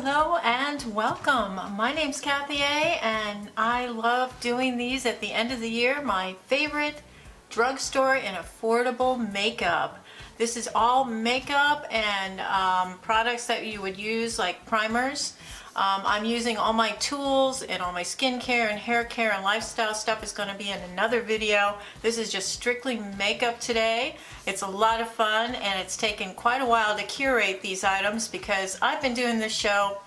Hello and welcome. My name's Kathy A and I love doing these at the end of the year. My favorite drugstore and affordable makeup. This is all makeup and products that you would use like primers. I'm using all my tools and all my skincare and hair care and lifestyle stuff is going to be in another video. This is just strictly makeup today. It's a lot of fun and it's taken quite a while to curate these items because I've been doing this show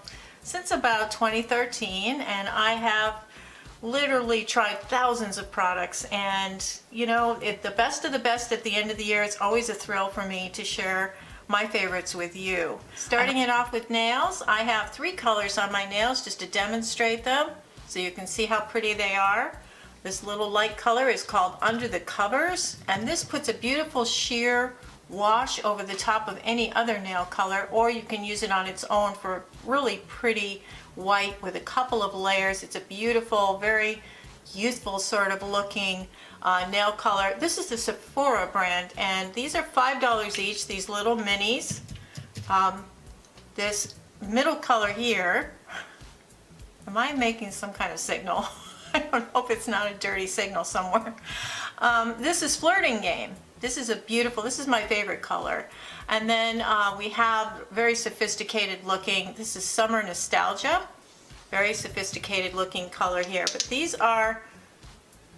since about 2013 and I have literally tried thousands of products, and you know, the best of the best at the end of the year. It's always a thrill for me to share my favorites with you. Starting it off with nails, I have 3 colors on my nails just to demonstrate them so you can see how pretty they are. This little light color is called Under the Covers, and this puts a beautiful sheer wash over the top of any other nail color, or you can use it on its own for really pretty white with a couple of layers. It's a beautiful, very youthful sort of looking nail color. This is the Sephora brand and these are $5 each, these little minis. This middle color here, am I making some kind of signal? I don't know if it's not a dirty signal somewhere. This is Flirting Game. This is a beautiful, this is my favorite color. And then we have very sophisticated looking, this is Summer Nostalgia. Very sophisticated looking color here. But these are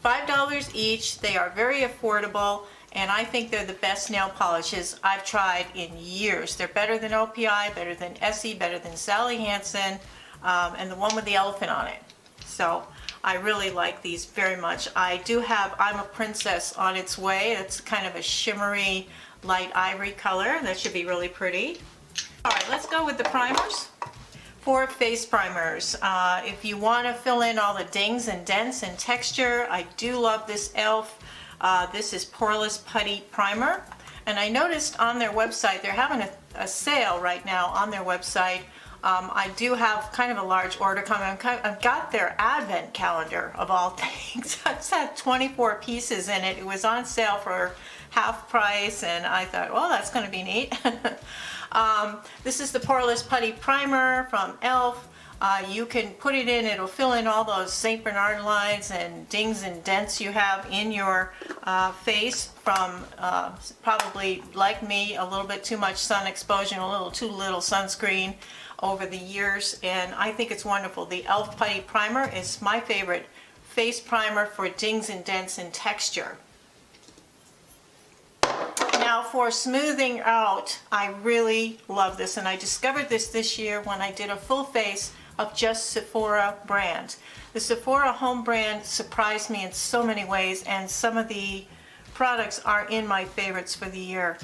$5 each. They are very affordable and I think they're the best nail polishes I've tried in years. They're better than OPI, better than Essie, better than Sally Hansen, and the one with the elephant on it. So I really like these very much. I do have I'm a Princess on its way. It's kind of a shimmery light ivory color. That should be really pretty. Alright, let's go with the primers. 4 face primers. If you want to fill in all the dings and dents and texture, I do love this e.l.f. This is Poreless Putty Primer. And I noticed on their website, they're having a sale right now on their website. I do have kind of a large order coming. I've got their advent calendar of all things. It's had 24 pieces in it. It was on sale for half price and I thought, well, that's going to be neat. This is the Poreless Putty Primer from e.l.f. You can put it in, it'll fill in all those St. Bernard lines and dings and dents you have in your face from probably, like me, a little bit too much sun exposure and a little too little sunscreen over the years, and I think it's wonderful. The e.l.f. Putty Primer is my favorite face primer for dings and dents and texture. Now for smoothing out, I really love this, and I discovered this year when I did a full face of just Sephora brand. The Sephora home brand surprised me in so many ways, and some of the products are in my favorites for the year.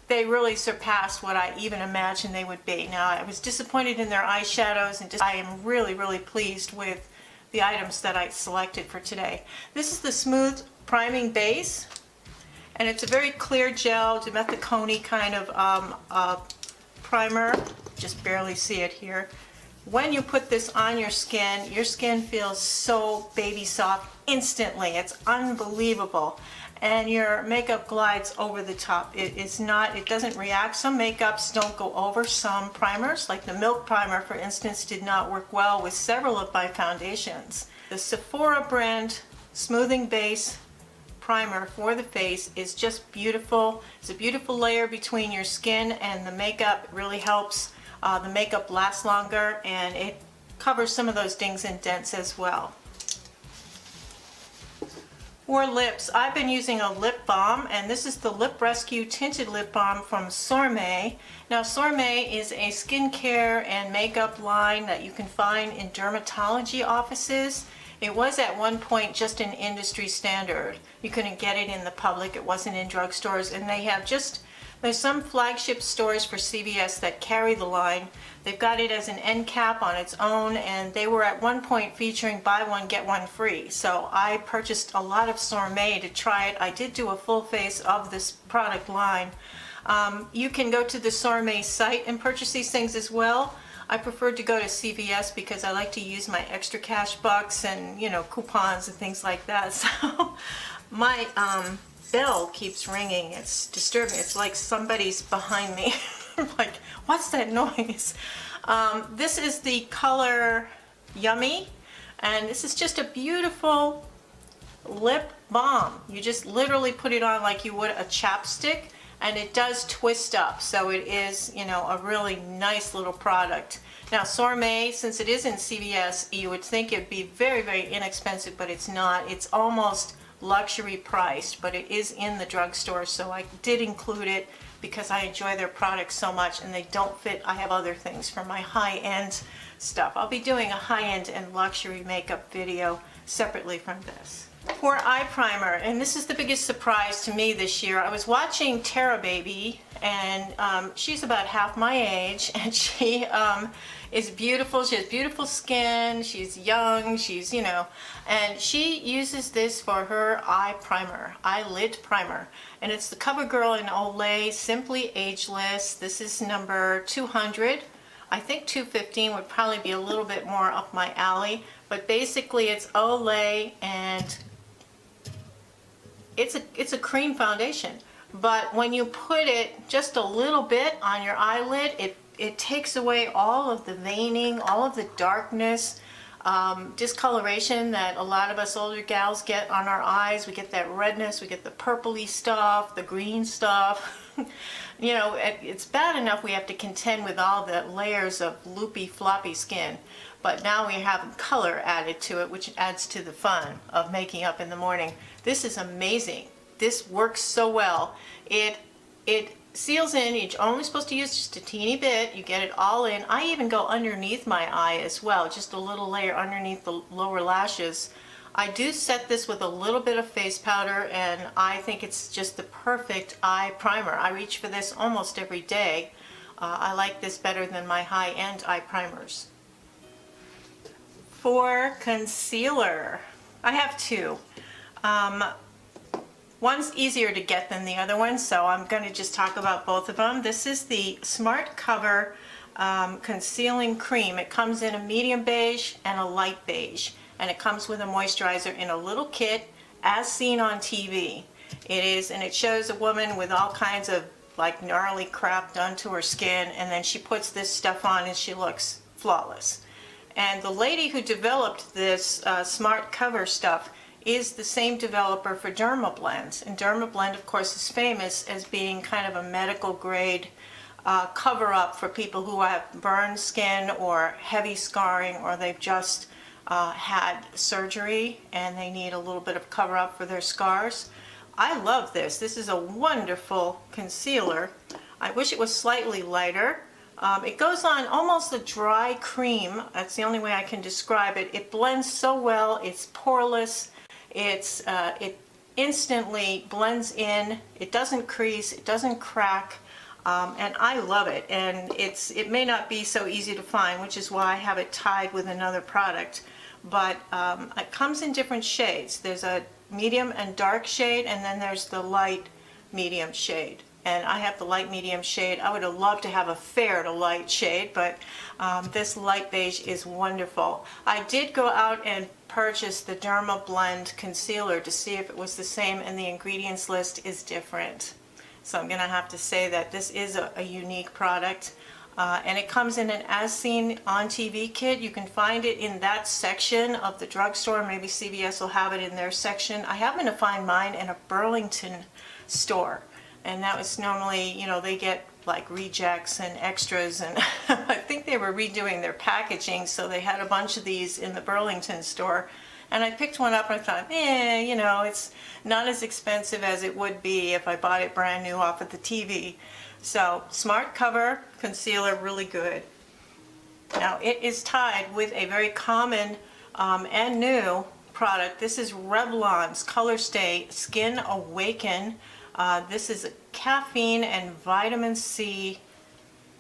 They really surpassed what I even imagined they would be. Now I was disappointed in their eyeshadows, and I am really pleased with the items that I selected for today. This is the Smooth Priming Base. And it's a very clear gel, dimethicone kind of primer. Just barely see it here. When you put this on your skin feels so baby soft instantly. It's unbelievable. And your makeup glides over the top. It doesn't react. Some makeups don't go over some primers, like the Milk Primer, for instance, did not work well with several of my foundations. The Sephora brand Smoothing Base Primer for the face is just beautiful. It's a beautiful layer between your skin and the makeup. It really helps the makeup last longer, and it covers some of those dings and dents as well. For lips, I've been using a lip balm, and this is the Lip Rescue Tinted Lip Balm from Sorme. Now Sorme is a skincare and makeup line that you can find in dermatology offices. It was at one point just an industry standard. You couldn't get it in the public, it wasn't in drugstores, and there's some flagship stores for CVS that carry the line. They've got it as an end cap on its own, and they were at one point featuring buy one get one free. So I purchased a lot of Sorme to try it. I did do a full face of this product line. You can go to the Sorme site and purchase these things as well. I prefer to go to CVS because I like to use my extra cash bucks and, you know, coupons and things like that. So my bell keeps ringing. It's disturbing. It's like somebody's behind me. like, what's that noise? This is the color Yummy, and this is just a beautiful lip balm. You just literally put it on like you would a chapstick, and it does twist up, so it is, you know, a really nice little product. Now Sorbet, since it is in CVS, you would think it'd be very, very inexpensive, but it's not. It's almost luxury priced, but it is in the drugstore, so I did include it because I enjoy their products so much, and they don't fit. I have other things for my high-end stuff. I'll be doing a high-end and luxury makeup video separately from this. For eye primer, and this is the biggest surprise to me this year. I was watching Tara Baby, and she's about half my age, and she is beautiful. She has beautiful skin. She's young. She's, you know, and she uses this for her eye primer, eyelid primer, and it's the CoverGirl in Olay Simply Ageless. This is number 200. I think 215 would probably be a little bit more up my alley, but basically it's Olay, and it's a cream foundation. But when you put it just a little bit on your eyelid, it takes away all of the veining, all of the darkness, discoloration that a lot of us older gals get on our eyes. We get that redness, we get the purpley stuff, the green stuff. You know, it's bad enough we have to contend with all the layers of loopy, floppy skin, but now we have color added to it, which adds to the fun of making up in the morning. This is amazing. This works so well. It seals in. You're only supposed to use just a teeny bit. You get it all in. I even go underneath my eye as well, just a little layer underneath the lower lashes. I do set this with a little bit of face powder, and I think it's just the perfect eye primer. I reach for this almost every day. I like this better than my high-end eye primers. For concealer, I have two. One's easier to get than the other one, so I'm going to just talk about both of them. This is the Smart Cover Concealing Cream. It comes in a medium beige and a light beige, and it comes with a moisturizer in a little kit, as seen on TV. It is, and it shows a woman with all kinds of like gnarly crap done to her skin, and then she puts this stuff on and she looks flawless. And the lady who developed this Smart Cover stuff is the same developer for Dermablend. And Dermablend, of course, is famous as being kind of a medical grade cover-up for people who have burned skin or heavy scarring, or they've just had surgery and they need a little bit of cover-up for their scars. I love this. This is a wonderful concealer. I wish it was slightly lighter. It goes on almost a dry cream. That's the only way I can describe it. It blends so well. It's poreless. It instantly blends in. It doesn't crease. It doesn't crack. And I love it. And it may not be so easy to find, which is why I have it tied with another product. But it comes in different shades. There's a medium and dark shade, and then there's the light medium shade. And I have the light medium shade. I would have loved to have a fair to light shade, but this light beige is wonderful. I did go out and purchase the Dermablend concealer to see if it was the same, and the ingredients list is different. So I'm going to have to say that this is a unique product. And it comes in an as seen on TV kit. You can find it in that section of the drugstore. Maybe CVS will have it in their section. I happen to find mine in a Burlington store. And that was normally, you know, they get like rejects and extras, and I think they were redoing their packaging, so they had a bunch of these in the Burlington store. And I picked one up and I thought, you know, it's not as expensive as it would be if I bought it brand new off of the TV. So Smart Cover Concealer, really good. Now it is tied with a very common and new product. This is Revlon's Color Stay Skin Awaken. This is a caffeine and vitamin C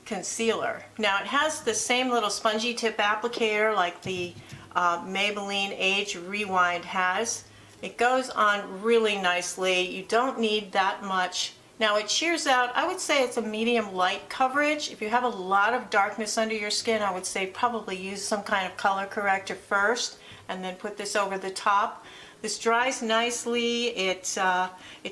concealer. Now it has the same little spongy tip applicator like the Maybelline Age Rewind has. It goes on really nicely. You don't need that much. Now it shears out. I would say it's a medium light coverage. If you have a lot of darkness under your skin, I would say probably use some kind of color corrector first and then put this over the top. This dries nicely. It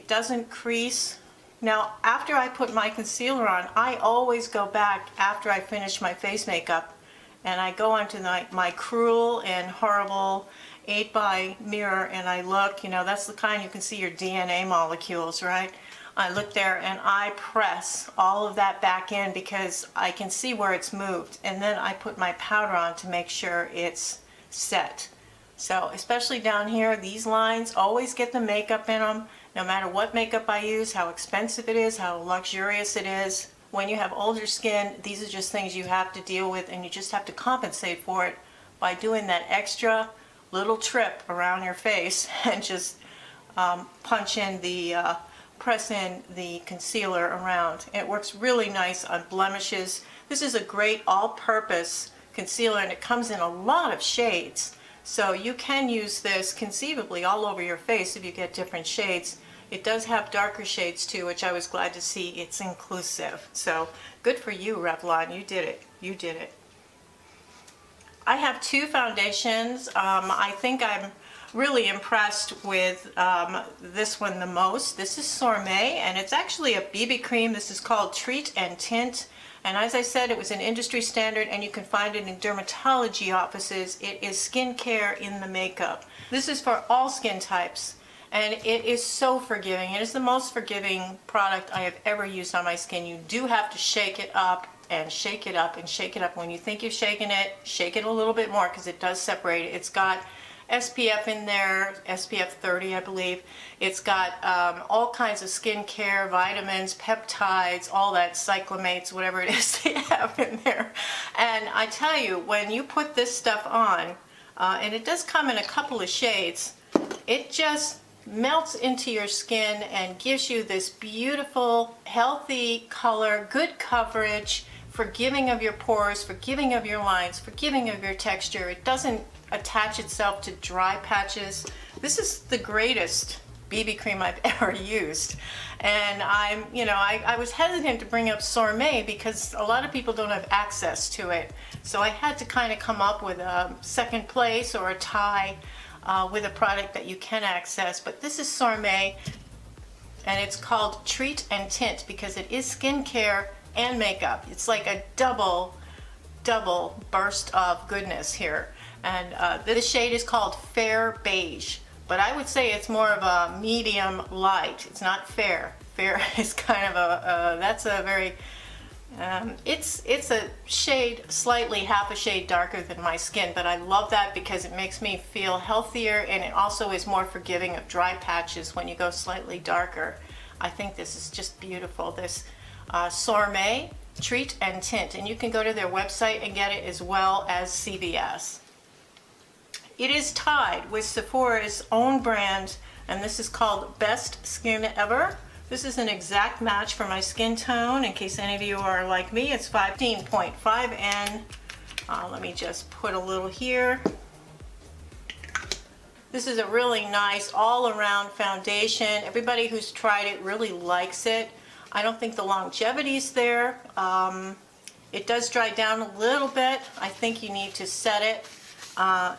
doesn't crease. Now, after I put my concealer on, I always go back after I finish my face makeup and I go onto my cruel and horrible 8x mirror and I look, you know, that's the kind you can see your DNA molecules, right? I look there and I press all of that back in because I can see where it's moved, and then I put my powder on to make sure it's set. So especially down here, these lines always get the makeup in them, no matter what makeup I use, how expensive it is, how luxurious it is. When you have older skin, these are just things you have to deal with, and you just have to compensate for it by doing that extra little trip around your face and just press in the concealer around. It works really nice on blemishes. This is a great all-purpose concealer, and it comes in a lot of shades. So you can use this conceivably all over your face if you get different shades. It does have darker shades too, which I was glad to see. It's inclusive. So good for you, Revlon. You did it. You did it. I have two foundations. I think I'm really impressed with this one the most. This is Sorbet, and it's actually a BB cream. This is called Treat and Tint. And as I said, it was an industry standard, and you can find it in dermatology offices. It is skincare in the makeup. This is for all skin types, and it is so forgiving. It is the most forgiving product I have ever used on my skin. You do have to shake it up and shake it up and shake it up. When you think you've shaken it, shake it a little bit more because it does separate it. It's got SPF in there, SPF 30 I believe. It's got all kinds of skincare, vitamins, peptides, all that, cyclamates, whatever it is they have in there. And I tell you, when you put this stuff on, and it does come in a couple of shades, it just melts into your skin and gives you this beautiful, healthy color, good coverage, forgiving of your pores, forgiving of your lines, forgiving of your texture. It doesn't attach itself to dry patches. This is the greatest BB cream I've ever used. And I was hesitant to bring up Sorbet because a lot of people don't have access to it. So I had to kind of come up with a second place or a tie with a product that you can access. But this is Sorbet, and it's called Treat and Tint because it is skincare and makeup. It's like a double burst of goodness here. And this shade is called Fair Beige, but I would say it's more of a medium light. It's not fair. Fair is kind of that's a very, it's a shade, slightly half a shade darker than my skin, but I love that because it makes me feel healthier, and it also is more forgiving of dry patches when you go slightly darker. I think this is just beautiful. This Sorbet Treat and Tint, and you can go to their website and get it as well as CVS. It is tied with Sephora's own brand, and this is called Best Skin Ever. This is an exact match for my skin tone. In case any of you are like me, it's 15.5N. Let me just put a little here. This is a really nice all-around foundation. Everybody who's tried it really likes it. I don't think the longevity's there. It does dry down a little bit. I think you need to set it.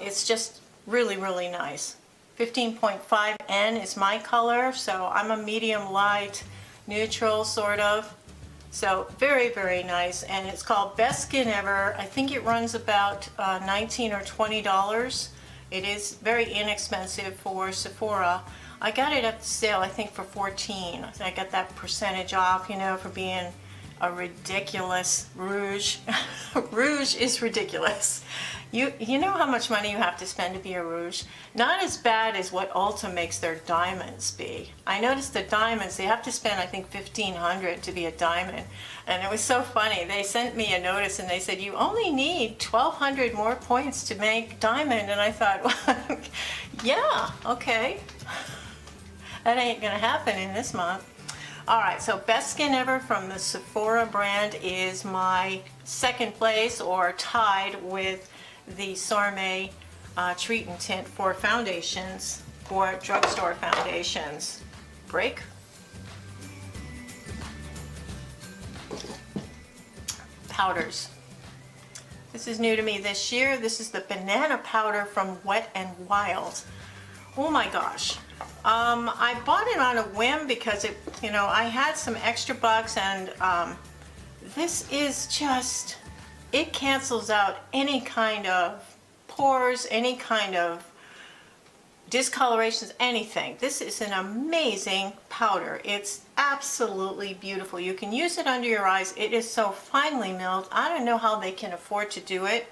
It's just really, really nice. 15.5N is my color, so I'm a medium light, neutral sort of. So very, very nice, and it's called Best Skin Ever. I think it runs about $19 or $20. It is very inexpensive for Sephora. I got it at the sale, I think, for $14. I got that percentage off, you know, for being a ridiculous rouge. Rouge is ridiculous. You know how much money you have to spend to be a rouge? Not as bad as what Ulta makes their diamonds be. I noticed the diamonds, they have to spend, I think, $1,500 to be a diamond. And it was so funny. They sent me a notice and they said, you only need 1,200 more points to make diamond. And I thought, well, yeah, okay. That ain't gonna happen in this month. All right, so Best Skin Ever from the Sephora brand is my second place, or tied with the Sorbet Treat and Tint for foundations, for drugstore foundations. Break. Powders. This is new to me this year. This is the banana powder from Wet n Wild. Oh my gosh. I bought it on a whim because it, I had some extra bucks, and this is just, it cancels out any kind of pores, any kind of discolorations, anything. This is an amazing powder. It's absolutely beautiful. You can use it under your eyes. It is so finely milled. I don't know how they can afford to do it,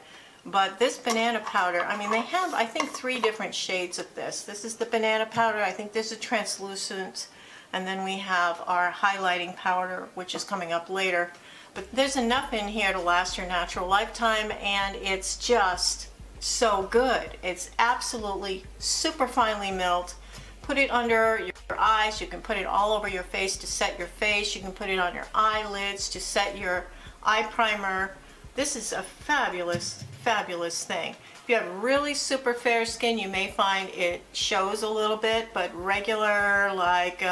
but this banana powder, I mean, they have, I think, 3 different shades of this. This is the banana powder. I think this is translucent, and then we have our highlighting powder, which is coming up later. But there's enough in here to last your natural lifetime, and it's just so good. It's absolutely super finely milled. Put it under your eyes. You can put it all over your face to set your face. You can put it on your eyelids to set your eye primer. This is a fabulous, fabulous thing. If you have really super fair skin, you may find it shows a little bit, but regular, like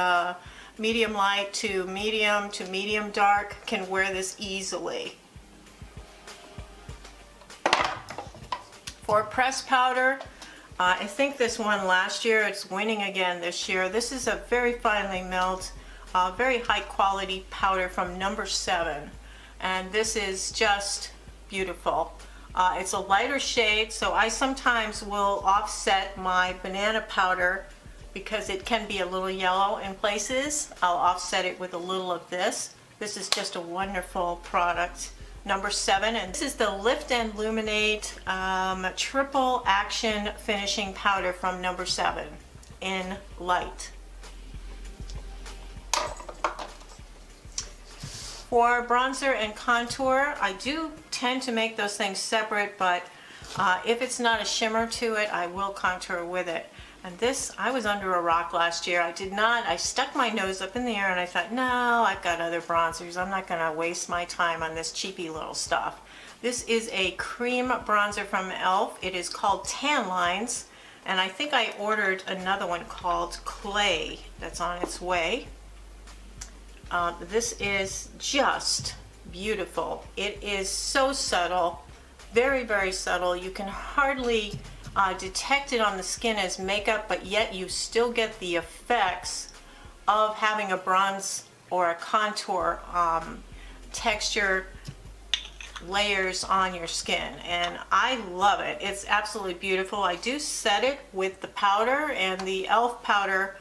medium light to medium dark, can wear this easily. For pressed powder, I think this won last year. It's winning again this year. This is a very finely milled, very high quality powder from number 7. And this is just beautiful. It's a lighter shade, so I sometimes will offset my banana powder because it can be a little yellow in places. I'll offset it with a little of this. This is just a wonderful product. Number 7, and this is the Lift and Illuminate Triple Action Finishing Powder from number 7 in light. For bronzer and contour, I do tend to make those things separate, but if it's not a shimmer to it, I will contour with it. And this, I was under a rock last year. I stuck my nose up in the air and I thought, no, I've got other bronzers. I'm not gonna waste my time on this cheapy little stuff. This is a cream bronzer from e.l.f. It is called Tan Lines, and I think I ordered another one called Clay that's on its way. This is just beautiful. It is so subtle, very, very subtle. You can hardly detect it on the skin as makeup, but yet you still get the effects of having a bronze or a contour texture layers on your skin, and I love it. It's absolutely beautiful. I do set it with the powder, and the e.l.f. powder,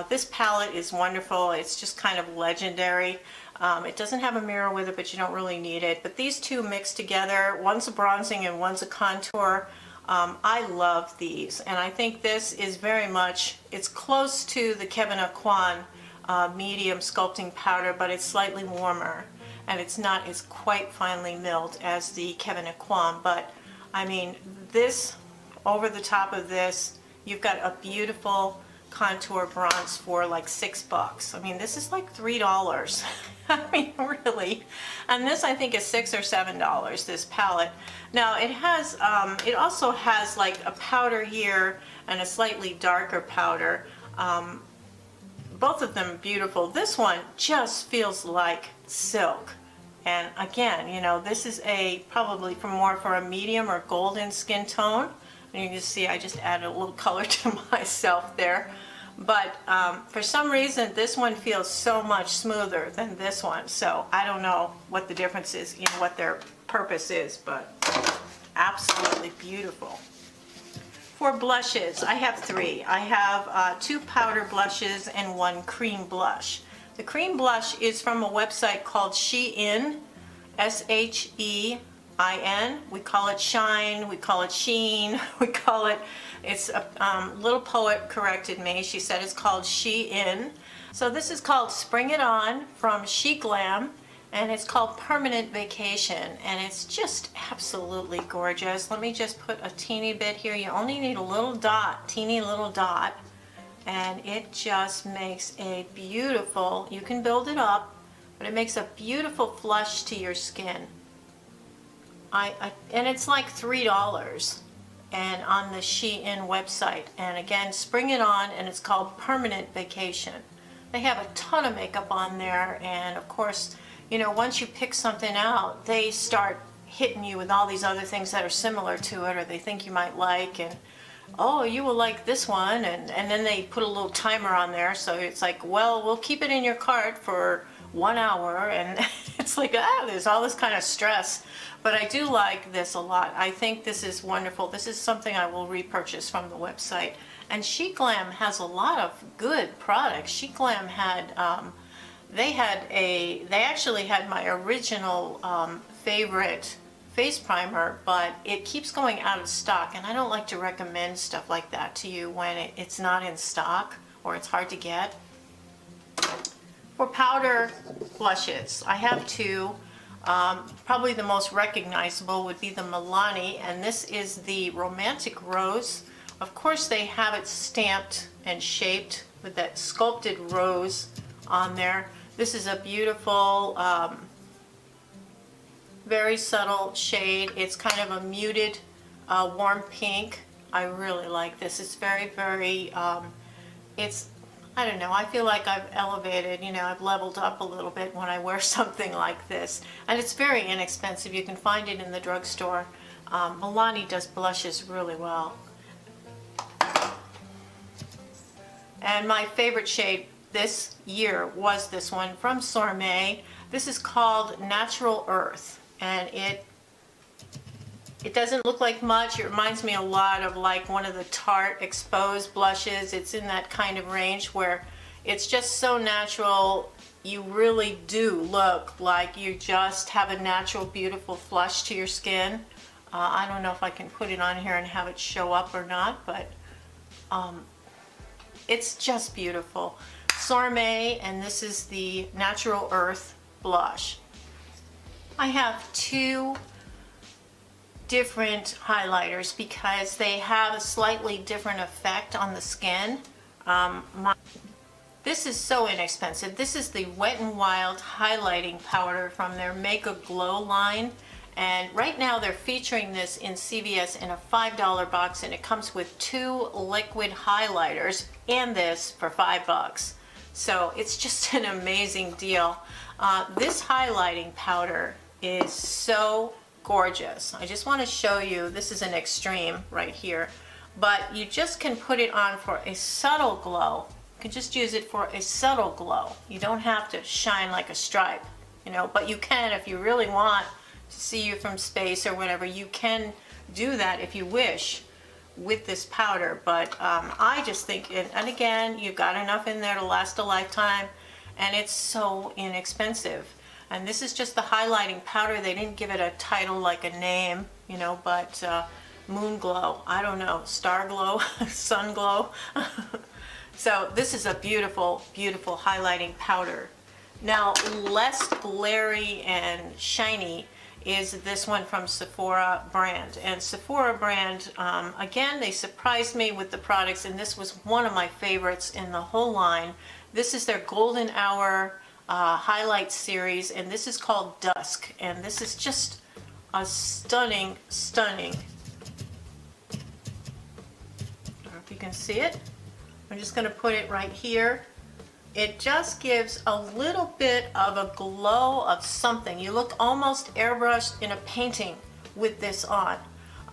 this palette is wonderful. It's just kind of legendary. It doesn't have a mirror with it, but you don't really need it. But these two mixed together, one's a bronzing and one's a contour. I love these, and I think this is very much, it's close to the Kevyn Aucoin medium sculpting powder, but it's slightly warmer, and it's not as quite finely milled as the Kevyn Aucoin. But I mean, this, over the top of this, you've got a beautiful contour bronze for like $6. I mean, this is like $3. I mean, really. And this, I think, is $6 or $7, this palette. Now, it has, it also has like a powder here and a slightly darker powder. Both of them beautiful. This one just feels like silk. And again, you know, this is probably more for a medium or golden skin tone. And you can see I just added a little color to myself there. But for some reason, this one feels so much smoother than this one. So I don't know what the difference is, you know, what their purpose is, but absolutely beautiful. For blushes, I have 3. I have 2 powder blushes and 1 cream blush. The cream blush is from a website called Shein, S-H-E-I-N. We call it Shine, we call it Sheen, we call it, it's a little poet corrected me. She said it's called Shein. So this is called Spring It On from She Glam, and it's called Permanent Vacation, and it's just absolutely gorgeous. Let me just put a teeny bit here. You only need a little dot, teeny little dot, and it just makes a beautiful, you can build it up, but it makes a beautiful flush to your skin. And it's like $3 and on the Shein website. And again, Spring It On, and it's called Permanent Vacation. They have a ton of makeup on there, and of course, you know, once you pick something out, they start hitting you with all these other things that are similar to it or they think you might like. And oh, you will like this one, and then they put a little timer on there, so it's like, well, we'll keep it in your cart for 1 hour, and it's like, there's all this kind of stress. But I do like this a lot. I think this is wonderful. This is something I will repurchase from the website. And Chic Glam has a lot of good products. Chic Glam had, they actually had my original favorite face primer, but it keeps going out of stock, and I don't like to recommend stuff like that to you when it's not in stock or it's hard to get. For powder blushes, I have two. Probably the most recognizable would be the Milani, and this is the Romantic Rose. Of course, they have it stamped and shaped with that sculpted rose on there. This is a beautiful, very subtle shade. It's kind of a muted, warm pink. I really like this. It's very, very, I don't know, I feel like I've elevated, I've leveled up a little bit when I wear something like this. And it's very inexpensive. You can find it in the drugstore. Milani does blushes really well. And my favorite shade this year was this one from Sorme. This is called Natural Earth, and it doesn't look like much. It reminds me a lot of like one of the Tarte Exposed blushes. It's in that kind of range where it's just so natural. You really do look like you just have a natural, beautiful flush to your skin. I don't know if I can put it on here and have it show up or not, but it's just beautiful. Sorme, and this is the Natural Earth blush. I have two different highlighters because they have a slightly different effect on the skin. This is so inexpensive. This is the Wet n Wild highlighting powder from their Make a Glow line, and right now they're featuring this in CVS in a $5 box, and it comes with 2 liquid highlighters and this for $5. So it's just an amazing deal. This highlighting powder is so gorgeous. I just want to show you, this is an extreme right here, but you just can put it on for a subtle glow. You can just use it for a subtle glow. You don't have to shine like a stripe, but you can if you really want to see you from space or whatever. You can do that if you wish with this powder, but I just think, and again, you've got enough in there to last a lifetime, and it's so inexpensive. And this is just the highlighting powder. They didn't give it a title like a name, but Moon Glow, I don't know, Star Glow, Sun Glow. So this is a beautiful, beautiful highlighting powder. Now, less glary and shiny is this one from Sephora brand. And Sephora brand, again, they surprised me with the products, and this was one of my favorites in the whole line. This is their Golden Hour highlight series, and this is called Dusk, and this is just a stunning, stunning. I don't know if you can see it. I'm just going to put it right here. It just gives a little bit of a glow of something. You look almost airbrushed in a painting with this on.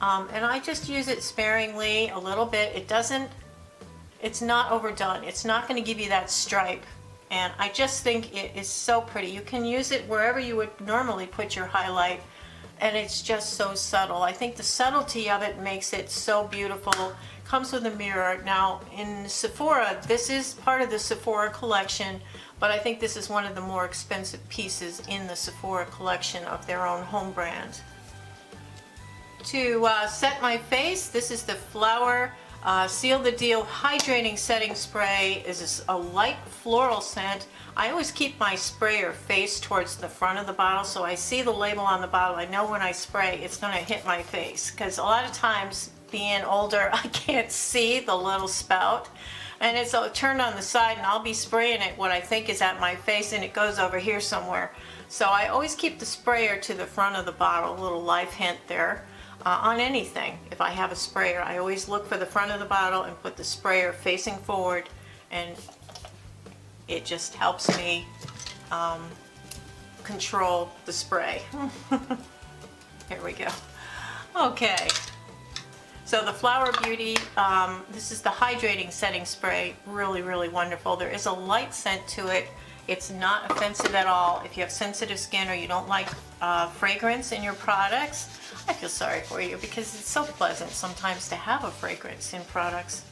And I just use it sparingly, a little bit. It's not overdone. It's not going to give you that stripe. And I just think it is so pretty. You can use it wherever you would normally put your highlight, and it's just so subtle. I think the subtlety of it makes it so beautiful. Comes with a mirror. Now in Sephora, this is part of the Sephora collection, but I think this is one of the more expensive pieces in the Sephora collection of their own home brand. To set my face, this is the Flower Seal the Deal Hydrating Setting Spray. Is a light floral scent. I always keep my sprayer face towards the front of the bottle, so I see the label on the bottle. I know when I spray it's going to hit my face, because a lot of times, being older, I can't see the little spout, and it's turned on the side, and I'll be spraying it what I think is at my face, and it goes over here somewhere. So I always keep the sprayer to the front of the bottle. A little life hint there. On anything, if I have a sprayer, I always look for the front of the bottle and put the sprayer facing forward, and it just helps me control the spray. Here we go. Okay. So the Flower Beauty, this is the hydrating setting spray. Really, really wonderful. There is a light scent to it. It's not offensive at all. If you have sensitive skin or you don't like fragrance in your products, I feel sorry for you because it's so pleasant sometimes to have a fragrance in products.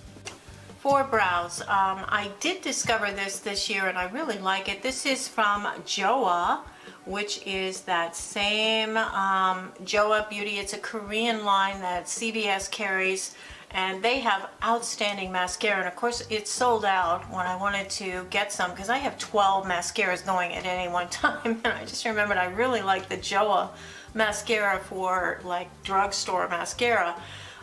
For brows, I did discover this year and I really like it. This is from Joa, which is that same Joa Beauty. It's a Korean line that CVS carries, and they have outstanding mascara. And of course, it's sold out when I wanted to get some because I have 12 mascaras going at any one time. And I just remembered I really like the Joa mascara for like drugstore mascara.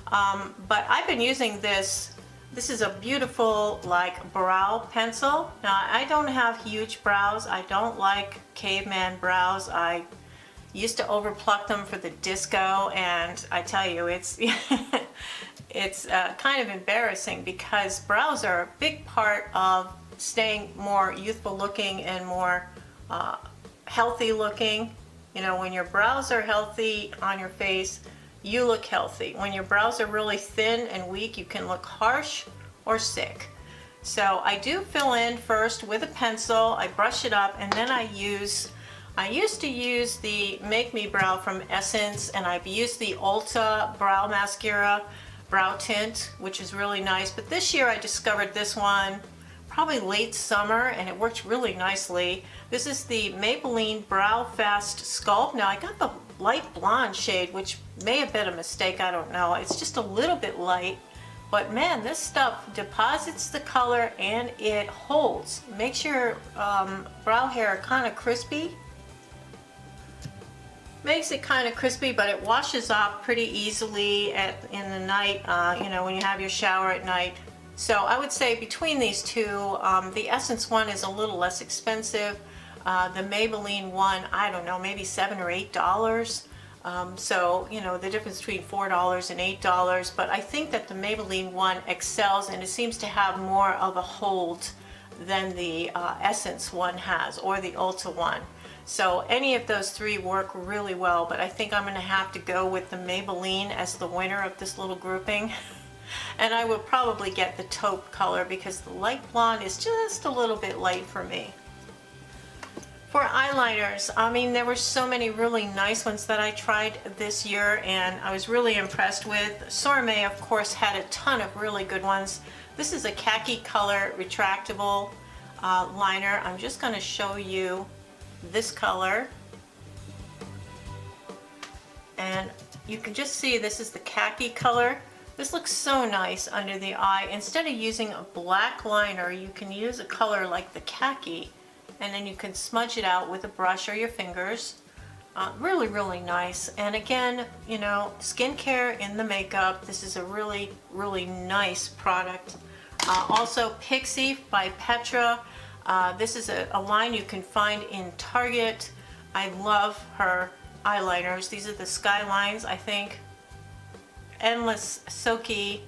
But I've been using this. This is a beautiful like brow pencil. Now I don't have huge brows. I don't like caveman brows. I used to overpluck them for the disco, and I tell you, it's it's kind of embarrassing because brows are a big part of staying more youthful looking and more healthy looking. You know, when your brows are healthy on your face, you look healthy. When your brows are really thin and weak, you can look harsh or sick. So I do fill in first with a pencil, I brush it up, and then I used to use the Make Me Brow from Essence, and I've used the Ulta Brow Mascara Brow Tint, which is really nice. But this year I discovered this one probably late summer, and it worked really nicely. This is the Maybelline Brow Fast Sculpt. Now I got the light blonde shade, which may have been a mistake, I don't know. It's just a little bit light, but man, this stuff deposits the color and it holds. Makes your brow hair kind of crispy. Makes it kind of crispy, but it washes off pretty easily in the night, you know, when you have your shower at night. So I would say between these two, the Essence one is a little less expensive. The Maybelline one, I don't know, maybe $7 or $8. So, you know, the difference between $4 and $8. But I think that the Maybelline one excels, and it seems to have more of a hold than the Essence one has, or the Ulta one. So any of those three work really well, but I think I'm going to have to go with the Maybelline as the winner of this little grouping. And I will probably get the taupe color because the light blonde is just a little bit light for me. For eyeliners, I mean, there were so many really nice ones that I tried this year and I was really impressed with. Sorme, of course, had a ton of really good ones. This is a khaki color retractable liner. I'm just going to show you this color. And you can just see this is the khaki color. This looks so nice under the eye. Instead of using a black liner, you can use a color like the khaki, and then you can smudge it out with a brush or your fingers. Really, really nice. And again, you know, skincare in the makeup. This is a really, really nice product. Also Pixie by Petra. This is a line you can find in Target. I love her eyeliners. These are the Skylines, I think. Endless Silky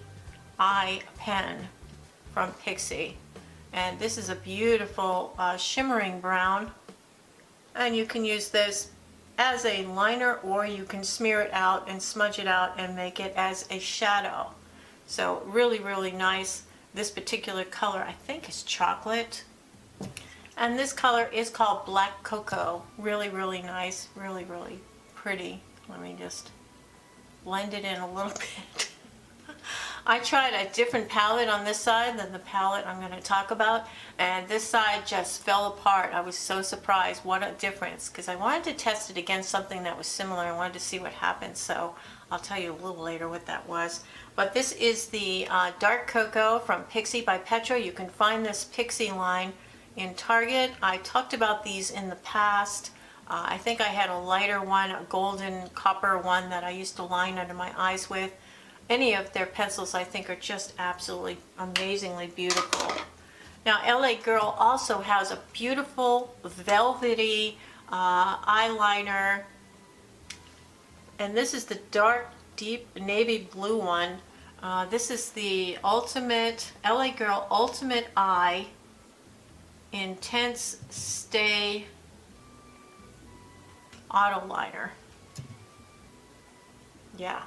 Eye Pen from Pixie. And this is a beautiful shimmering brown. And you can use this as a liner, or you can smear it out and smudge it out and make it as a shadow. So really, really nice. This particular color I think is chocolate. And this color is called Black Cocoa. Really, really nice. Really, really pretty. Let me just blend it in a little bit. I tried a different palette on this side than the palette I'm going to talk about, and this side just fell apart. I was so surprised. What a difference, because I wanted to test it against something that was similar. I wanted to see what happened, so I'll tell you a little later what that was. But this is the Dark Cocoa from Pixie by Petra. You can find this Pixie line in Target. I talked about these in the past. I think I had a lighter one, a golden copper one that I used to line under my eyes with. Any of their pencils I think are just absolutely amazingly beautiful. Now LA Girl also has a beautiful velvety eyeliner, and this is the dark deep navy blue one. This is the Ultimate LA Girl Ultimate Eye Intense Stay Auto Liner. Yeah.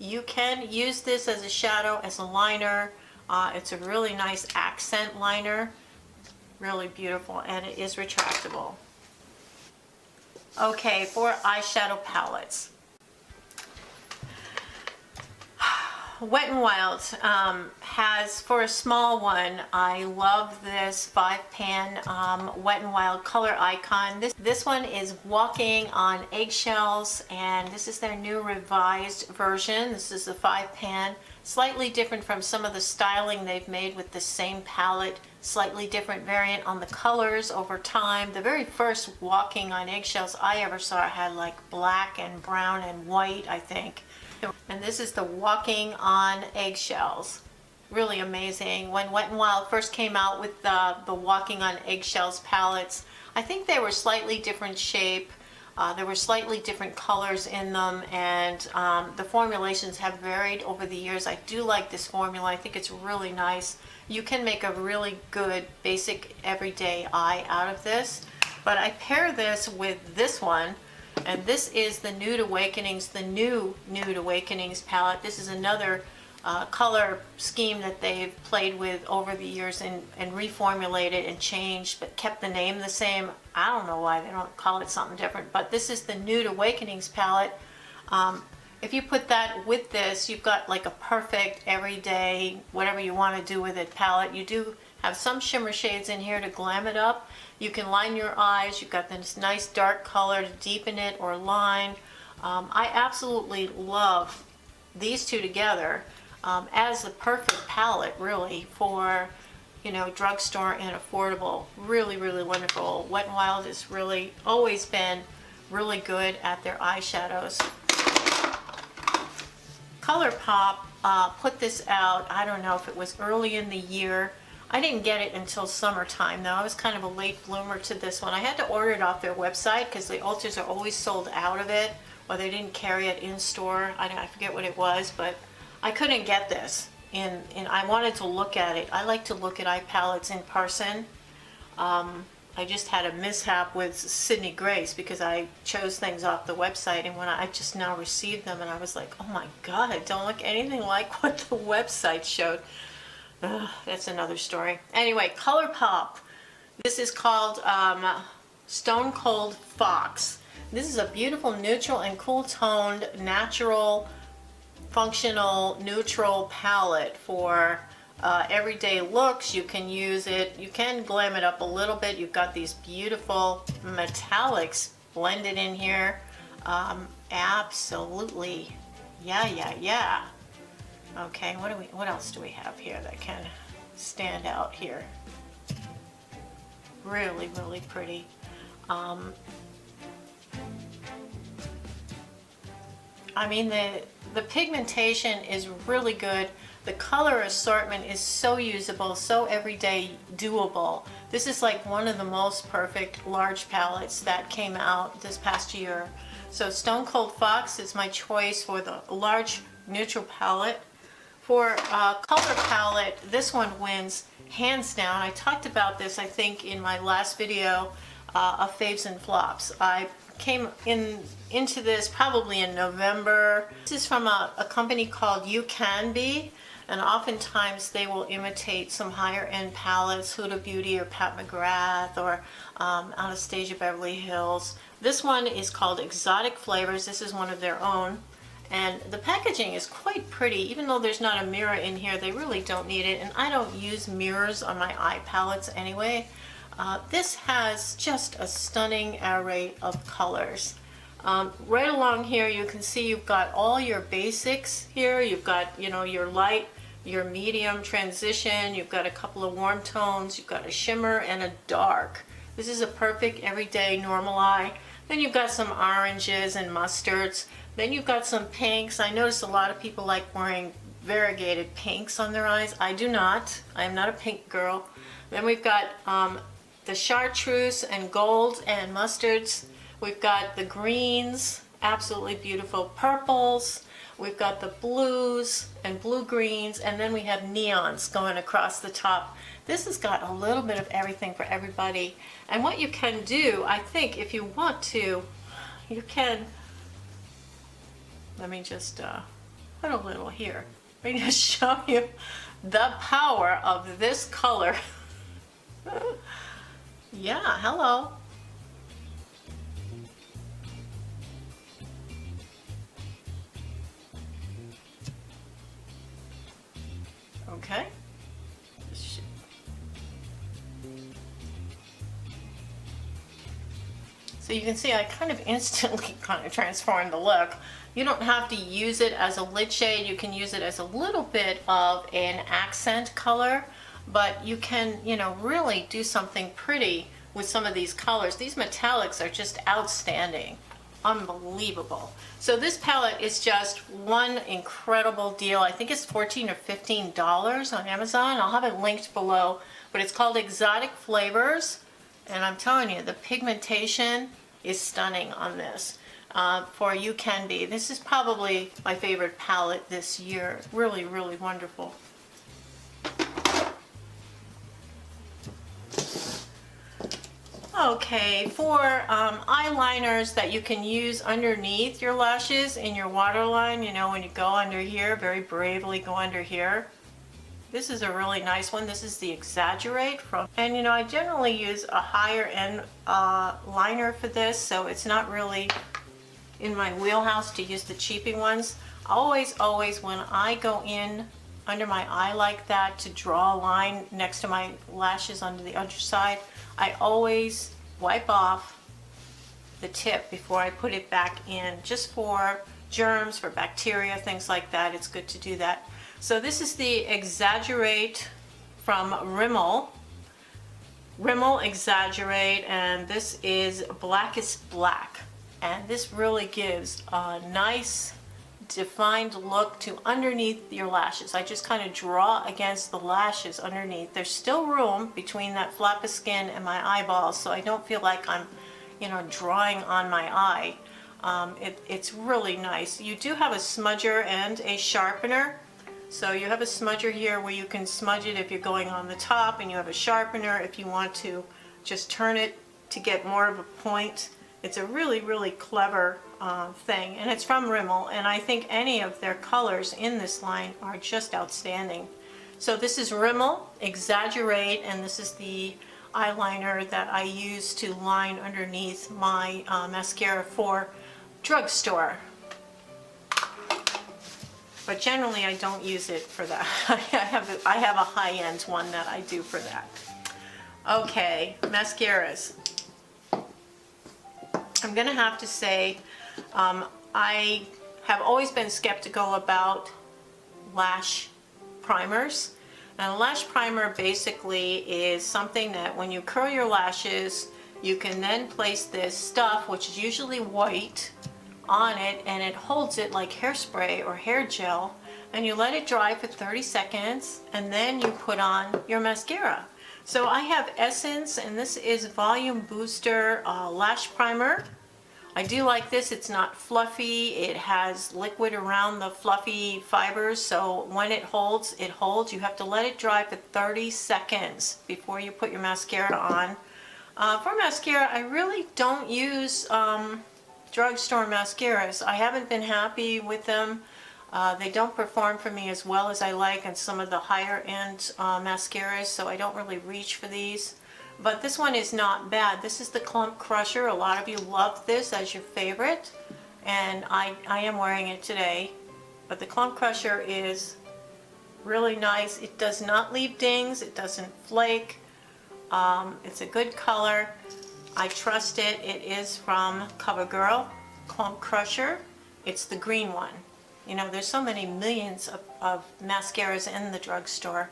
You can use this as a shadow, as a liner. It's a really nice accent liner. Really beautiful, and it is retractable. Okay, for eyeshadow palettes. Wet n Wild has, for a small one, I love this 5-pan Wet n Wild color icon. This one is Walking on Eggshells, and this is their new revised version. This is a 5-pan, slightly different from some of the styling they've made with the same palette, slightly different variant on the colors over time. The very first Walking on Eggshells I ever saw had like black and brown and white, I think. And this is the Walking on Eggshells. Really amazing. When Wet n Wild first came out with the Walking on Eggshells palettes, I think they were slightly different shape. There were slightly different colors in them, and the formulations have varied over the years. I do like this formula. I think it's really nice. You can make a really good basic everyday eye out of this. But I pair this with this one. And this is the Nude Awakenings, the new Nude Awakenings palette. This is another color scheme that they've played with over the years and reformulated and changed, but kept the name the same. I don't know why they don't call it something different, but this is the Nude Awakenings palette. If you put that with this, you've got like a perfect everyday, whatever you want to do with it palette. You do have some shimmer shades in here to glam it up. You can line your eyes. You've got this nice dark color to deepen it or line. I absolutely love these two together as the perfect palette, really, for, you know, drugstore and affordable. Really, really wonderful. Wet n Wild has really always been really good at their eyeshadows. ColourPop put this out, I don't know if it was early in the year. I didn't get it until summertime though. I was kind of a late bloomer to this one. I had to order it off their website because the Ultras are always sold out of it, or they didn't carry it in store. I forget what it was, but I couldn't get this. And I wanted to look at it. I like to look at eye palettes in person. I just had a mishap with Sydney Grace because I chose things off the website, and when I just now received them and I was like, oh my god, it don't look anything like what the website showed. Ugh, that's another story. Anyway, ColourPop. This is called Stone Cold Fox. This is a beautiful neutral and cool toned, natural, functional, neutral palette for everyday looks. You can use it, you can glam it up a little bit. You've got these beautiful metallics blended in here. Absolutely. Yeah. Okay, what else do we have here that can stand out here? Really, really pretty. I mean, the pigmentation is really good. The color assortment is so usable, so everyday doable. This is like one of the most perfect large palettes that came out this past year. So Stone Cold Fox is my choice for the large neutral palette. For color palette, this one wins hands down. I talked about this, I think, in my last video of faves and flops. I came into this probably in November. This is from a company called You Can Be, and oftentimes they will imitate some higher end palettes, Huda Beauty or Pat McGrath or Anastasia Beverly Hills. This one is called Exotic Flavors. This is one of their own. And the packaging is quite pretty. Even though there's not a mirror in here, they really don't need it. And I don't use mirrors on my eye palettes anyway. This has just a stunning array of colors. Right along here you can see you've got all your basics here. You've got, you know, your light, your medium transition, you've got a couple of warm tones, you've got a shimmer and a dark. This is a perfect everyday normal eye. Then you've got some oranges and mustards. Then you've got some pinks. I notice a lot of people like wearing variegated pinks on their eyes. I do not. I am not a pink girl. Then we've got the chartreuse and gold and mustards. We've got the greens, absolutely beautiful purples. We've got the blues and blue greens, and then we have neons going across the top. This has got a little bit of everything for everybody. And what you can do, I think, if you want to, you can, let me just put a little here. Let me just show you the power of this color. Yeah, hello. Okay. So you can see I kind of instantly kind of transformed the look. You don't have to use it as a lid shade. You can use it as a little bit of an accent color, but you can, you know, really do something pretty with some of these colors. These metallics are just outstanding. Unbelievable. So this palette is just one incredible deal. I think it's $14 or $15 on Amazon. I'll have it linked below, but it's called Exotic Flavors. And I'm telling you, the pigmentation is stunning on this. For You Can Be. This is probably my favorite palette this year. Really, really wonderful. Okay, for eyeliners that you can use underneath your lashes in your waterline, you know, when you go under here, very bravely go under here. This is a really nice one. This is the Exaggerate from, and you know, I generally use a higher end liner for this, so it's not really in my wheelhouse to use the cheapy ones. Always when I go in under my eye like that to draw a line next to my lashes under the underside, I always wipe off the tip before I put it back in, just for germs, for bacteria, things like that. It's good to do that. So this is the Exaggerate from Rimmel. Rimmel Exaggerate, and this is Blackest Black. And this really gives a nice defined look to underneath your lashes. I just kind of draw against the lashes underneath. There's still room between that flap of skin and my eyeballs, so I don't feel like I'm, you know, drawing on my eye. It's really nice. You do have a smudger and a sharpener. So you have a smudger here where you can smudge it if you're going on the top, and you have a sharpener if you want to just turn it to get more of a point. It's a really, really clever thing, and it's from Rimmel, and I think any of their colors in this line are just outstanding. So this is Rimmel Exaggerate, and this is the eyeliner that I use to line underneath my mascara for Drugstore. But generally I don't use it for that. I have a high-end one that I do for that. Okay, mascaras. I'm gonna have to say I have always been skeptical about lash primers. And a lash primer basically is something that when you curl your lashes, you can then place this stuff, which is usually white, on it, and it holds it like hairspray or hair gel, and you let it dry for 30 seconds, and then you put on your mascara. So I have Essence, and this is Volume Booster Lash Primer. I do like this. It's not fluffy. It has liquid around the fluffy fibers, so when it holds, it holds. You have to let it dry for 30 seconds before you put your mascara on. For mascara, I really don't use drugstore mascaras. I haven't been happy with them. They don't perform for me as well as I like in some of the higher end mascaras, so I don't really reach for these. But this one is not bad. This is the Clump Crusher. A lot of you love this as your favorite, and I am wearing it today. But the Clump Crusher is really nice. It does not leave dings. It doesn't flake. It's a good color. I trust it. It is from CoverGirl Clump Crusher. It's the green one. You know, there's so many millions of mascaras in the drugstore.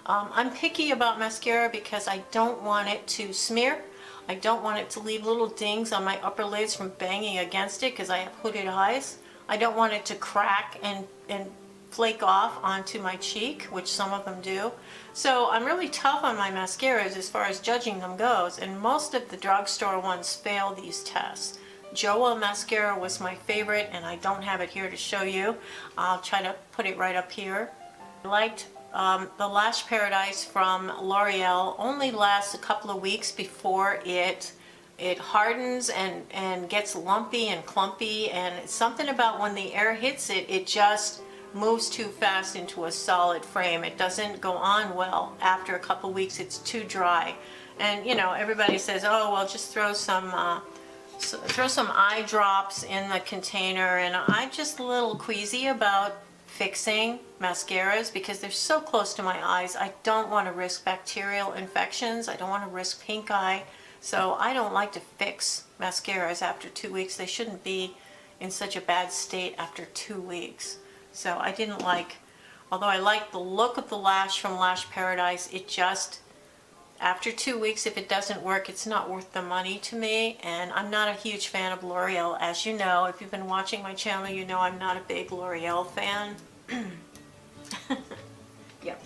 I'm picky about mascara because I don't want it to smear. I don't want it to leave little dings on my upper lids from banging against it because I have hooded eyes. I don't want it to crack and flake off onto my cheek, which some of them do. So I'm really tough on my mascaras as far as judging them goes, and most of the drugstore ones fail these tests. Joa mascara was my favorite, and I don't have it here to show you. I'll try to put it right up here. I liked the Lash Paradise from L'Oreal. Only lasts a couple of weeks before it hardens and gets lumpy and clumpy, and it's something about when the air hits it, it just moves too fast into a solid frame. It doesn't go on well. After a couple weeks, it's too dry. And you know, everybody says, oh, well, just throw some eye drops in the container. And I'm just a little queasy about fixing mascaras because they're so close to my eyes. I don't want to risk bacterial infections. I don't want to risk pink eye. So I don't like to fix mascaras after 2 weeks. They shouldn't be in such a bad state after 2 weeks. So I didn't like, although I like the look of the lash from Lash Paradise, it just, after 2 weeks, if it doesn't work, it's not worth the money to me. And I'm not a huge fan of L'Oreal. As you know, if you've been watching my channel, you know I'm not a big L'Oreal fan. Yep.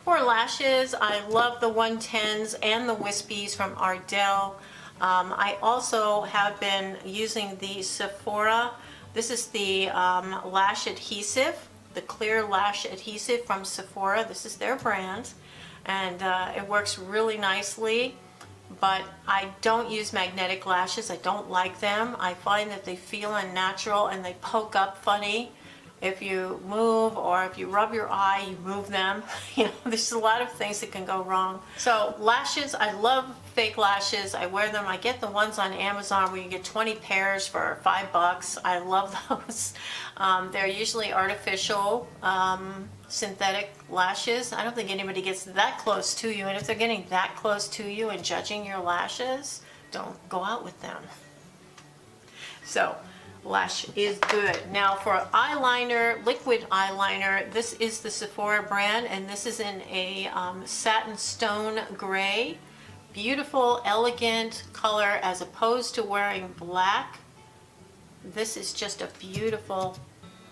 For lashes, I love the 110s and the Wispies from Ardell. I also have been using the Sephora. This is the lash adhesive, the clear lash adhesive from Sephora. This is their brand, and it works really nicely. But I don't use magnetic lashes. I don't like them. I find that they feel unnatural and they poke up funny. If you move or if you rub your eye, you move them. You know, there's a lot of things that can go wrong. So lashes, I love fake lashes. I wear them. I get the ones on Amazon where you get 20 pairs for $5. I love those. They're usually artificial, synthetic lashes. I don't think anybody gets that close to you. And if they're getting that close to you and judging your lashes, don't go out with them. So lash is good. Now for eyeliner, liquid eyeliner, this is the Sephora brand, and this is in a satin stone gray. Beautiful, elegant color as opposed to wearing black. This is just a beautiful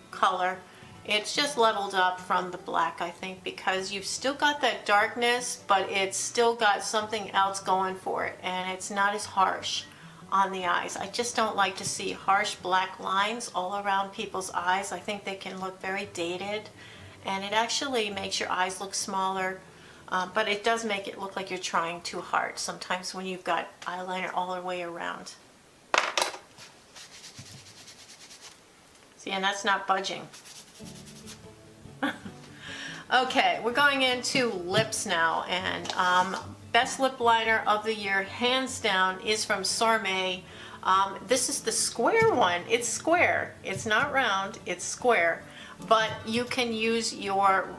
color. It's just leveled up from the black, I think, because you've still got that darkness, but it's still got something else going for it, and it's not as harsh on the eyes. I just don't like to see harsh black lines all around people's eyes. I think they can look very dated, and it actually makes your eyes look smaller, but it does make it look like you're trying too hard sometimes when you've got eyeliner all the way around. See, and that's not budging. Okay, we're going into lips now, and best lip liner of the year, hands down, is from Sormé. This is the square one. It's square. It's not round. It's square. But you can use your,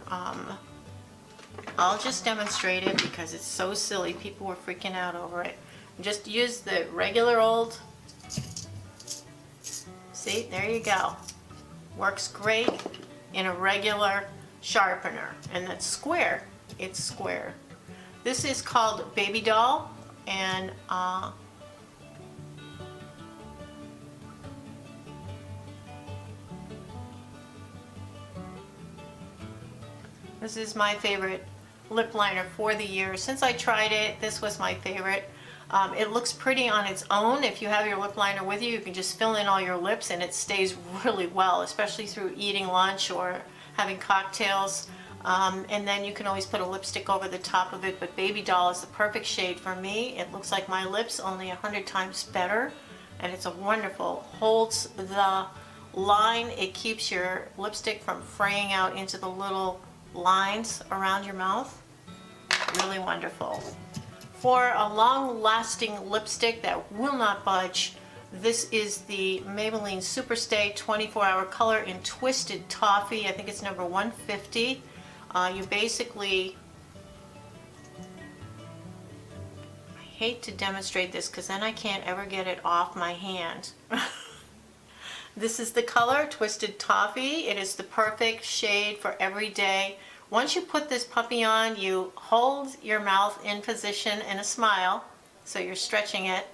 I'll just demonstrate it because it's so silly. People were freaking out over it. Just use the regular old, see, there you go. Works great in a regular sharpener. And that's square. It's square. This is called Baby Doll, and this is my favorite lip liner for the year. Since I tried it, this was my favorite. It looks pretty on its own. If you have your lip liner with you, you can just fill in all your lips and it stays really well, especially through eating lunch or having cocktails. And then you can always put a lipstick over the top of it, but Baby Doll is the perfect shade for me. It looks like my lips, only 100 times better, and it's a wonderful, holds the line. It keeps your lipstick from fraying out into the little lines around your mouth. Really wonderful. For a long-lasting lipstick that will not budge, this is the Maybelline Superstay 24-Hour Color in Twisted Toffee. I think it's number 150. You basically, I hate to demonstrate this because then I can't ever get it off my hand. This is the color, Twisted Toffee. It is the perfect shade for every day. Once you put this puppy on, you hold your mouth in position in a smile, so you're stretching it,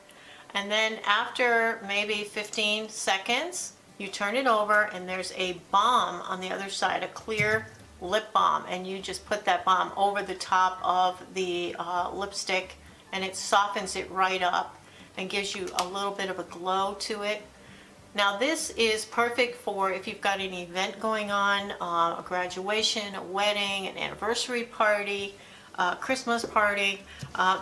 and then after maybe 15 seconds, you turn it over and there's a balm on the other side, a clear lip balm, and you just put that balm over the top of the lipstick, and it softens it right up and gives you a little bit of a glow to it. Now this is perfect for if you've got an event going on, a graduation, a wedding, an anniversary party, a Christmas party.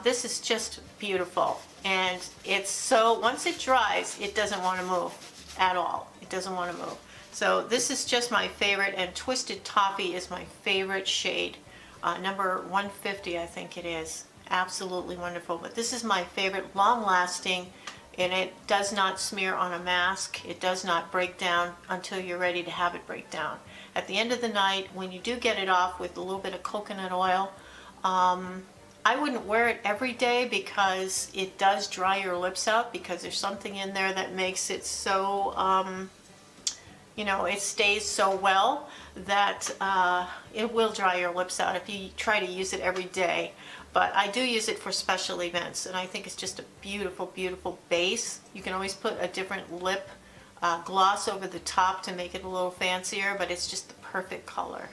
This is just beautiful, and it's so, once it dries, it doesn't want to move. at all. It doesn't want to move. So this is just my favorite, and Twisted Toffee is my favorite shade. Number 150, I think it is. Absolutely wonderful. But this is my favorite, long-lasting, and it does not smear on a mask. It does not break down until you're ready to have it break down. At the end of the night, when you do get it off with a little bit of coconut oil, I wouldn't wear it every day because it does dry your lips out, because there's something in there that makes it so, you know, it stays so well that it will dry your lips out if you try to use it every day. But I do use it for special events, and I think it's just a beautiful, beautiful base. You can always put a different lip gloss over the top to make it a little fancier, but it's just the perfect color.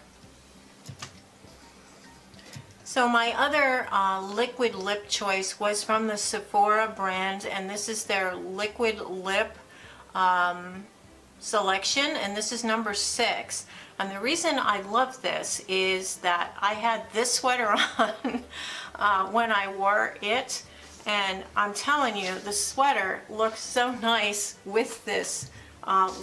So my other liquid lip choice was from the Sephora brand, and this is their liquid lip selection, and this is number 6. And the reason I love this is that I had this sweater on when I wore it, and I'm telling you, the sweater looks so nice with this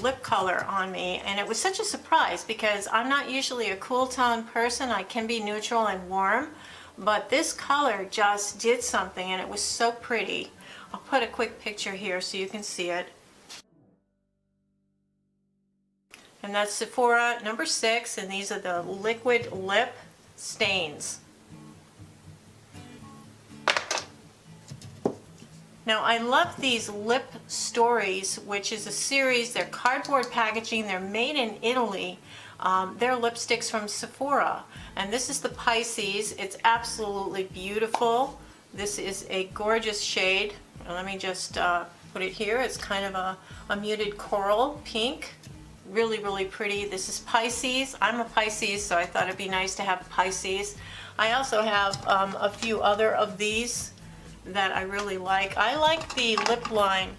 lip color on me, and it was such a surprise because I'm not usually a cool tone person. I can be neutral and warm, but this color just did something, and it was so pretty. I'll put a quick picture here so you can see it. And that's Sephora number 6, and these are the liquid lip stains. Now I love these Lip Stories, which is a series. They're cardboard packaging. They're made in Italy. They're lipsticks from Sephora. And this is the Pisces. It's absolutely beautiful. This is a gorgeous shade. Let me just put it here. It's kind of a muted coral pink. Really, really pretty. This is Pisces. I'm a Pisces, so I thought it'd be nice to have Pisces. I also have a few other of these that I really like. I like the lip line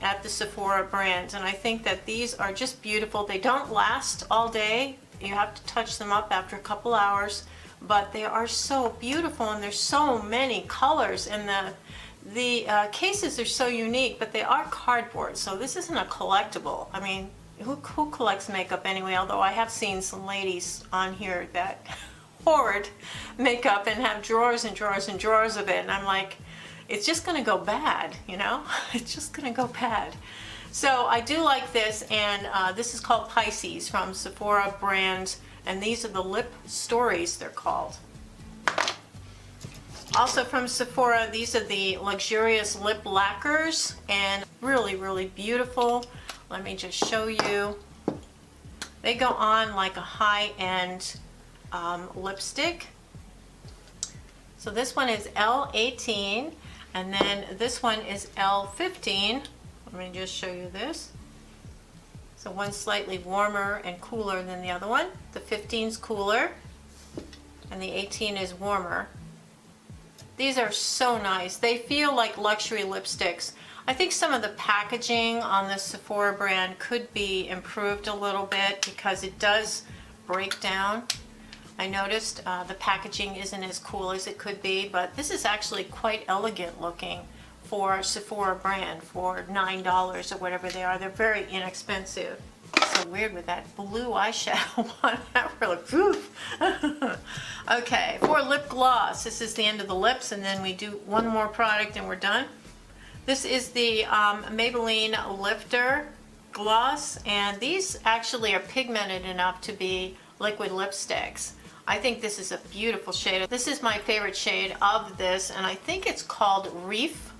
at the Sephora brand, and I think that these are just beautiful. They don't last all day. You have to touch them up after a couple hours, but they are so beautiful, and there's so many colors, and the cases are so unique, but they are cardboard, so this isn't a collectible. I mean, who collects makeup anyway? Although I have seen some ladies on here that hoard makeup and have drawers and drawers and drawers of it, and I'm like, it's just gonna go bad, you know? It's just gonna go bad. So I do like this, and this is called Pisces from Sephora brand, and these are the Lip Stories, they're called. Also from Sephora, these are the luxurious lip lacquers, and really, really beautiful. Let me just show you. They go on like a high-end lipstick. So this one is L18, and then this one is L15. Let me just show you this. So one's slightly warmer and cooler than the other one. The 15's cooler, and the 18 is warmer. These are so nice. They feel like luxury lipsticks. I think some of the packaging on the Sephora brand could be improved a little bit because it does break down. I noticed the packaging isn't as cool as it could be, but this is actually quite elegant looking for Sephora brand for $9 or whatever they are. They're very inexpensive. It's so weird with that blue eyeshadow one. That really, oof. Okay, for lip gloss, this is the end of the lips, and then we do one more product and we're done. This is the Maybelline Lifter Gloss, and these actually are pigmented enough to be liquid lipsticks. I think this is a beautiful shade. This is my favorite shade of this, and I think it's called Reef.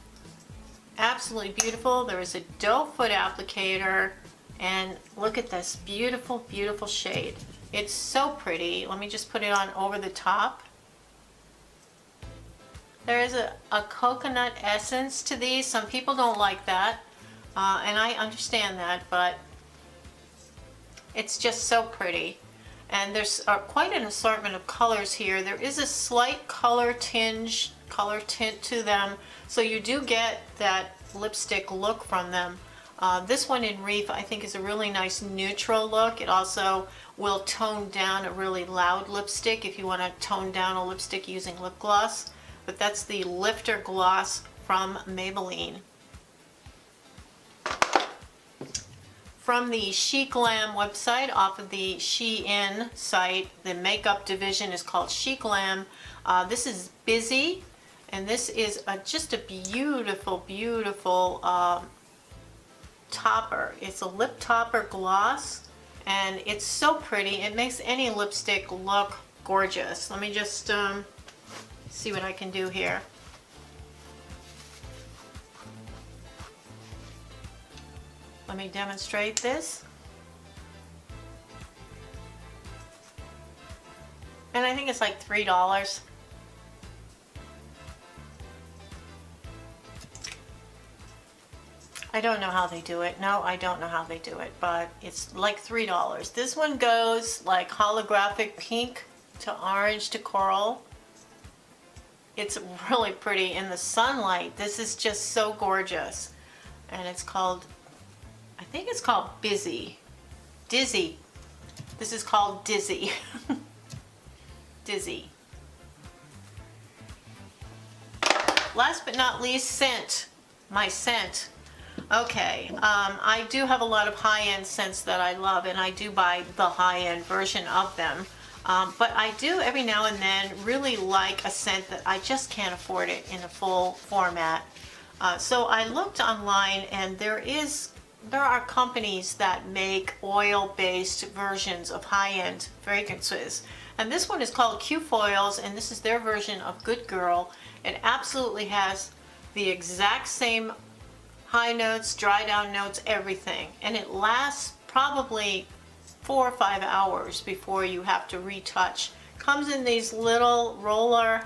Absolutely beautiful. There is a doe foot applicator, and look at this beautiful, beautiful shade. It's so pretty. Let me just put it on over the top. There is a coconut essence to these. Some people don't like that, and I understand that, but it's just so pretty. And there's quite an assortment of colors here. There is a slight color tint to them, so you do get that lipstick look from them. This one in Reef I think is a really nice neutral look. It also will tone down a really loud lipstick if you want to tone down a lipstick using lip gloss. But that's the Lifter Gloss from Maybelline. from the Chic Glam website off of the Shein site. The makeup division is called Chic Glam. This is Busy, and this is just a beautiful, beautiful topper. It's a lip topper gloss, and it's so pretty. It makes any lipstick look gorgeous. Let me just see what I can do here. Let me demonstrate this. And I think it's like $3. I don't know how they do it. No, I don't know how they do it, but it's like $3. This one goes like holographic pink to orange to coral. It's really pretty in the sunlight. This is just so gorgeous. And it's called, I think it's called Busy. Dizzy. This is called Dizzy. Dizzy. Last but not least, scent. My scent. Okay, I do have a lot of high-end scents that I love, and I do buy the high-end version of them. But I do every now and then really like a scent that I just can't afford it in a full format. So I looked online, and there are companies that make oil-based versions of high-end fragrances. And this one is called Q-Foils, and this is their version of Good Girl. It absolutely has the exact same high notes, dry down notes, everything. And it lasts probably 4 or 5 hours before you have to retouch. Comes in these little roller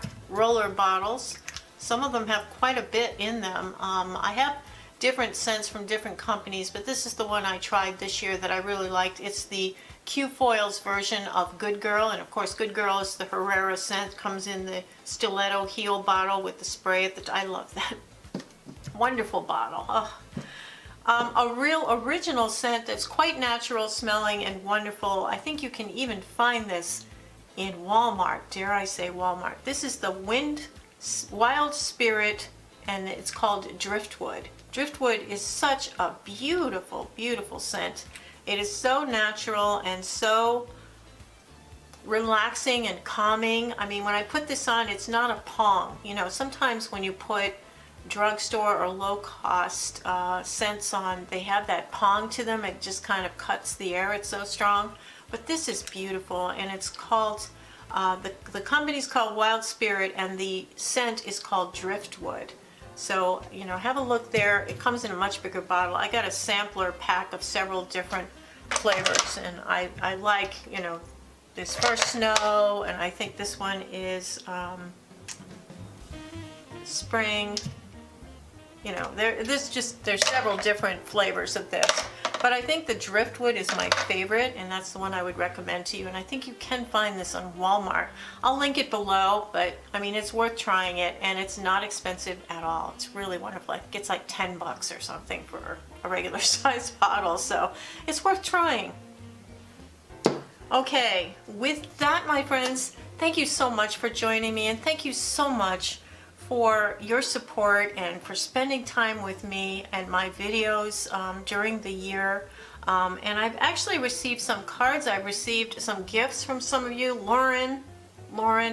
bottles. Some of them have quite a bit in them. I have different scents from different companies, but this is the one I tried this year that I really liked. It's the Q-Foils version of Good Girl, and of course Good Girl is the Herrera scent. Comes in the stiletto heel bottle with the spray at the I love that. Wonderful bottle. Oh. A real original scent that's quite natural smelling and wonderful. I think you can even find this in Walmart. Dare I say Walmart. This is the Wild Spirit, and it's called Driftwood. Driftwood is such a beautiful, beautiful scent. It is so natural and so relaxing and calming. I mean, when I put this on, it's not a pong. You know, sometimes when you put drugstore or low-cost scents on, they have that pong to them. It just kind of cuts the air. It's so strong. But this is beautiful, and it's called, the company's called Wild Spirit, and the scent is called Driftwood. So, you know, have a look there. It comes in a much bigger bottle. I got a sampler pack of several different flavors, and I like, you know, this first snow, and I think this one is spring. You know, there's several different flavors of this, but I think the Driftwood is my favorite, and that's the one I would recommend to you. And I think you can find this on Walmart. I'll link it below, but I mean, it's worth trying it, and it's not expensive at all. It's really wonderful. I think it's like $10 or something for a regular size bottle, so it's worth trying. Okay, with that, my friends, thank you so much for joining me, and thank you so much for your support and for spending time with me and my videos during the year. And I've actually received some cards. I've received some gifts from some of you. Lauren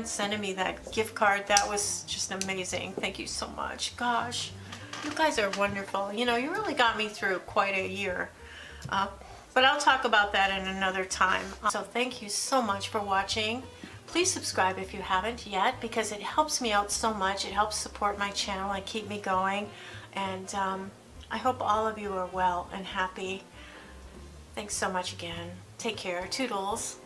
sending me that gift card. That was just amazing. Thank you so much. Gosh, you guys are wonderful. You know, you really got me through quite a year. But I'll talk about that in another time. So thank you so much for watching. Please subscribe if you haven't yet, because it helps me out so much. It helps support my channel and keep me going. And I hope all of you are well and happy. Thanks so much again. Take care. Toodles.